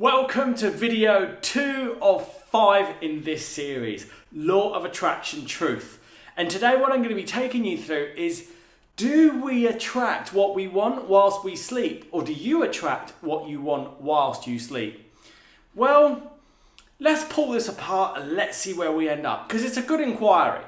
Welcome to video 2 of 5 in this series, Law of Attraction Truth. And today what I'm going to be taking you through is, do we attract what we want whilst we sleep? Or do you attract what you want whilst you sleep? Well, let's pull this apart and let's see where we end up, because it's a good inquiry.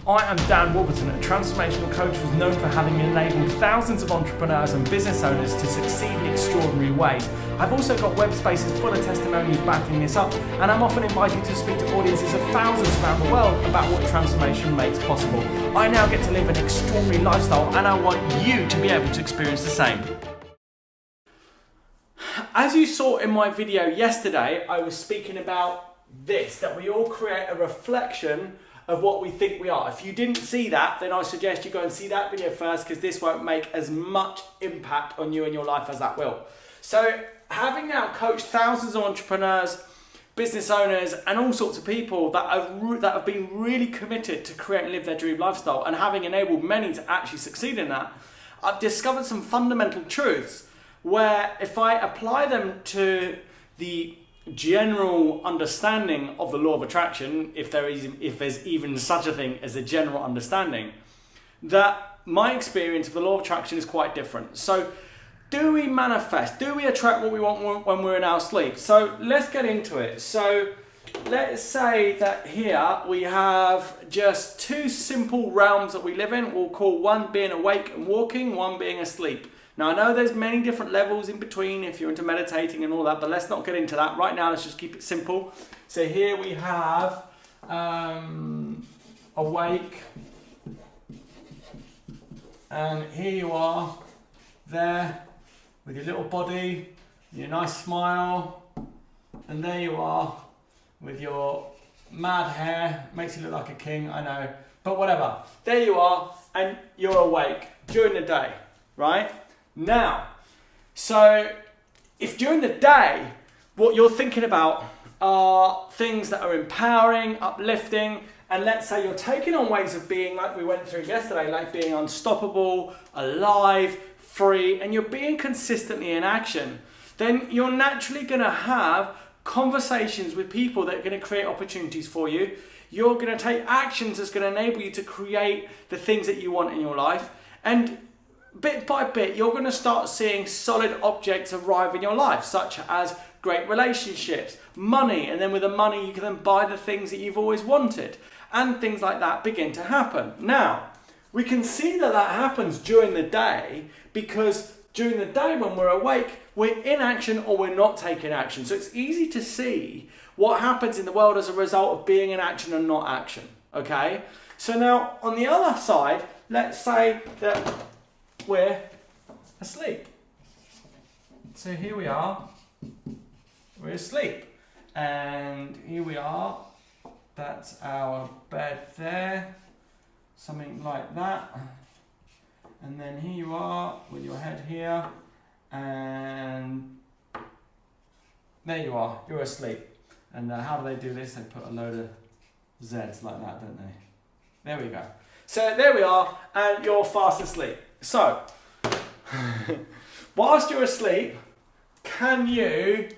I am Dan Warburton, a transformational coach who's known for having enabled thousands of entrepreneurs and business owners to succeed in extraordinary ways. I've also got web spaces full of testimonials backing this up, and I'm often invited to speak to audiences of thousands around the world about what transformation makes possible. I now get to live an extraordinary lifestyle, and I want you to be able to experience the same. As you saw in my video yesterday, I was speaking about this, that we all create a reflection of what we think we are. If you didn't see that, then I suggest you go and see that video first, because this won't make as much impact on you and your life as that will. So, having now coached thousands of entrepreneurs, business owners, and all sorts of people that have been really committed to create and live their dream lifestyle, and having enabled many to actually succeed in that, I've discovered some fundamental truths where, if I apply them to the general understanding of the law of attraction, if there's even such a thing as a general understanding, that my experience of the law of attraction is quite different. So, do we manifest? Do we attract what we want when we're in our sleep? So let's get into it. So let's say that here we have just two simple realms that we live in. We'll call one being awake and walking, one being asleep. Now, I know there's many different levels in between if you're into meditating and all that, but let's not get into that. Right now, let's just keep it simple. So here we have awake, and here you are there with your little body, your nice smile, and there you are with your mad hair. Makes you look like a king, I know, but whatever. There you are, and you're awake during the day, right? Now, so if during the day, what you're thinking about are things that are empowering, uplifting, and let's say you're taking on ways of being like we went through yesterday, like being unstoppable, alive, free, and you're being consistently in action, then you're naturally going to have conversations with people that are going to create opportunities for you. You're going to take actions that's going to enable you to create the things that you want in your life, and bit by bit, you're going to start seeing solid objects arrive in your life, such as great relationships, money, and then with the money you can then buy the things that you've always wanted, and things like that begin to happen. Now, we can see that happens during the day, because during the day when we're awake, we're in action or we're not taking action. So it's easy to see what happens in the world as a result of being in action and not action, okay? So now, on the other side, let's say that we're asleep. So here we are, we're asleep, and here we are, that's our bed there, something like that, and then here you are with your head here, and there you are, you're asleep. And how do they do this? They put a load of Z's like that, don't they? There we go. So there we are, and you're fast asleep. So, whilst you're asleep, can you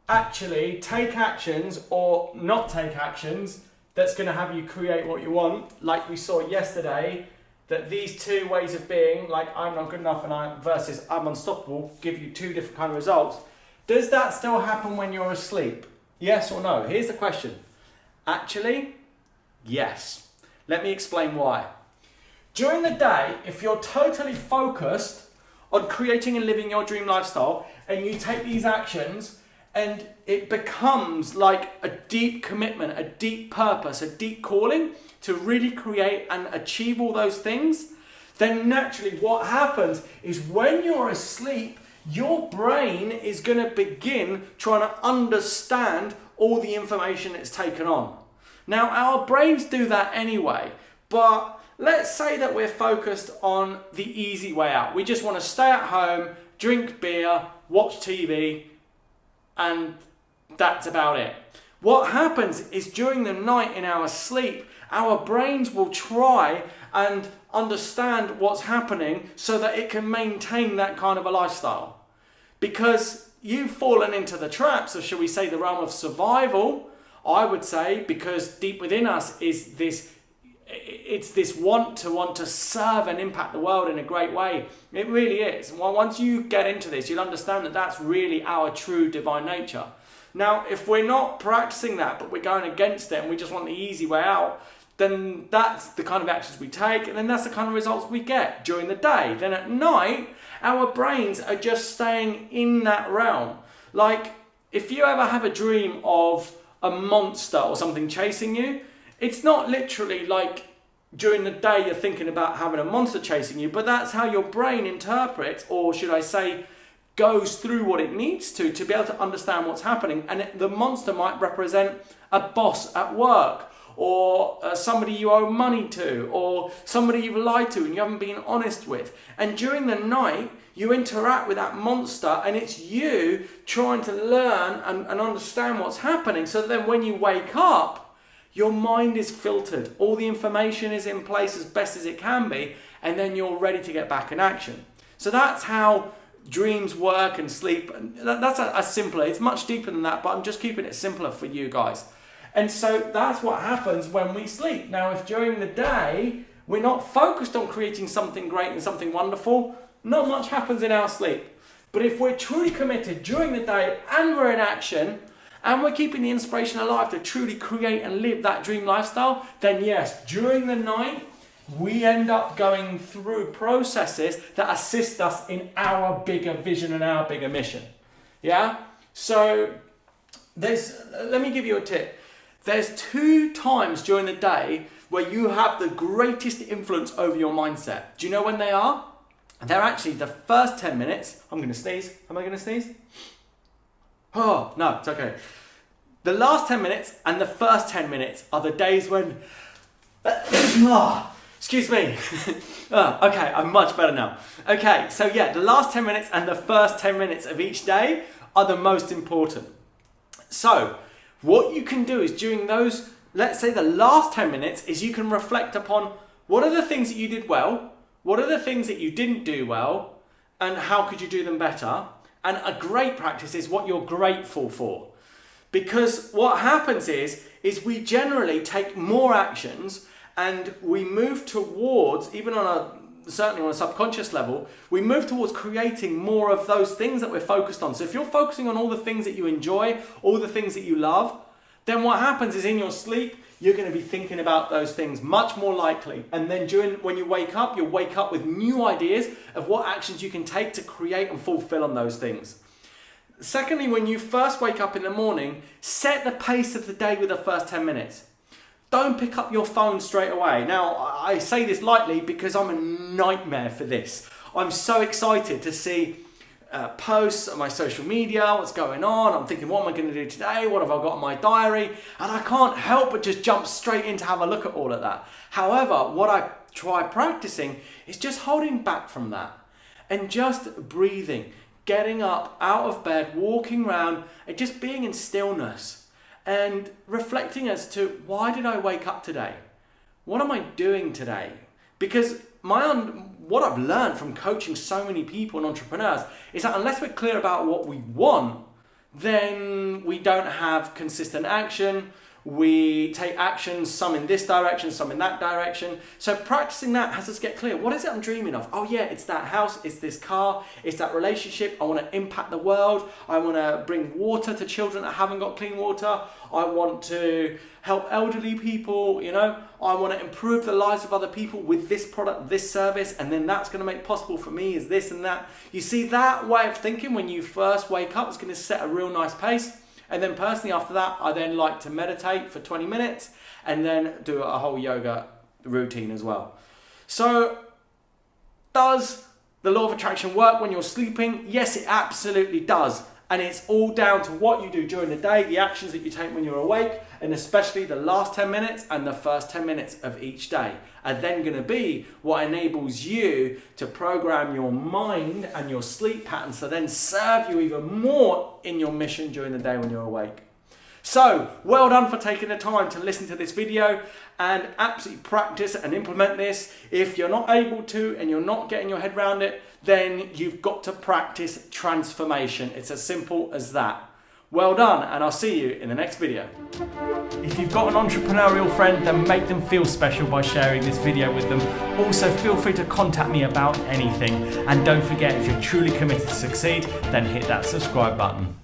actually take actions or not take actions that's going to have you create what you want? Like we saw yesterday, that these two ways of being, like I'm not good enough and versus I'm unstoppable, give you two different kind of results. Does that still happen when you're asleep? Yes or no? Here's the question. Actually, yes. Let me explain why. During the day, if you're totally focused on creating and living your dream lifestyle, and you take these actions, and it becomes like a deep commitment, a deep purpose, a deep calling to really create and achieve all those things, then naturally what happens is when you're asleep, your brain is going to begin trying to understand all the information it's taken on. Now, our brains do that anyway, but let's say that we're focused on the easy way out. We just want to stay at home, drink beer, watch TV, and that's about it. What happens is during the night in our sleep, our brains will try and understand what's happening so that it can maintain that kind of a lifestyle. Because you've fallen into the traps of, shall we say, the realm of survival, I would say, because deep within us is this, it's this want to serve and impact the world in a great way. It really is. Well, once you get into this, you'll understand that that's really our true divine nature. Now, if we're not practicing that, but we're going against it and we just want the easy way out, then that's the kind of actions we take, and then that's the kind of results we get during the day. Then at night, our brains are just staying in that realm. Like, if you ever have a dream of a monster or something chasing you, it's not literally like during the day you're thinking about having a monster chasing you, but that's how your brain interprets, or should I say, goes through what it needs to be able to understand what's happening. And the monster might represent a boss at work, or somebody you owe money to, or somebody you've lied to and you haven't been honest with. And during the night, you interact with that monster, and it's you trying to learn and understand what's happening, so that then when you wake up, your mind is filtered. All the information is in place as best as it can be, and then you're ready to get back in action. So that's how dreams work and sleep. That's a simpler, it's much deeper than that, but I'm just keeping it simpler for you guys. And so that's what happens when we sleep. Now, if during the day we're not focused on creating something great and something wonderful, not much happens in our sleep. But if we're truly committed during the day and we're in action and we're keeping the inspiration alive to truly create and live that dream lifestyle, then yes, during the night we end up going through processes that assist us in our bigger vision and our bigger mission. Yeah? So let me give you a tip. There's 2 times during the day where you have the greatest influence over your mindset. Do you know when they are? They're actually the first 10 minutes. I'm going to sneeze. Am I going to sneeze? Oh, no, it's okay. The last 10 minutes and the first 10 minutes are the days when... excuse me. Okay, I'm much better now. Okay, so yeah, the last 10 minutes and the first 10 minutes of each day are the most important. So, what you can do is during those, let's say the last 10 minutes, is you can reflect upon what are the things that you did well, what are the things that you didn't do well, and how could you do them better? And a great practice is what you're grateful for. Because what happens is we generally take more actions and we move towards, certainly on a subconscious level, we move towards creating more of those things that we're focused on. So if you're focusing on all the things that you enjoy, all the things that you love, then what happens is in your sleep, you're going to be thinking about those things much more likely. And then when you wake up, you'll wake up with new ideas of what actions you can take to create and fulfill on those things. Secondly, when you first wake up in the morning, set the pace of the day with the first 10 minutes. Don't pick up your phone straight away. Now, I say this lightly because I'm a nightmare for this. I'm so excited to see posts on my social media, what's going on. I'm thinking, what am I going to do today? What have I got in my diary? And I can't help but just jump straight in to have a look at all of that. However, what I try practicing is just holding back from that and just breathing, getting up out of bed, walking around, and just being in stillness. And reflecting as to, why did I wake up today? What am I doing today? Because what I've learned from coaching so many people and entrepreneurs is that unless we're clear about what we want, then we don't have consistent action. We take actions, some in this direction, some in that direction. So practicing that has us get clear. What is it I'm dreaming of? Oh yeah, it's that house, it's this car, it's that relationship. I want to impact the world. I want to bring water to children that haven't got clean water. I want to help elderly people, I want to improve the lives of other people with this product, this service, and then that's going to make possible for me is this and that. You see, that way of thinking when you first wake up is going to set a real nice pace. And then personally after that, I then like to meditate for 20 minutes and then do a whole yoga routine as well. So does the law of attraction work when you're sleeping? Yes, it absolutely does. And it's all down to what you do during the day, the actions that you take when you're awake, and especially the last 10 minutes and the first 10 minutes of each day are then going to be what enables you to program your mind and your sleep patterns to then serve you even more in your mission during the day when you're awake. So, well done for taking the time to listen to this video and absolutely practice and implement this. If you're not able to and you're not getting your head around it, then you've got to practice transformation. It's as simple as that. Well done, and I'll see you in the next video. If you've got an entrepreneurial friend, then make them feel special by sharing this video with them. Also, feel free to contact me about anything. And don't forget, if you're truly committed to succeed, then hit that subscribe button.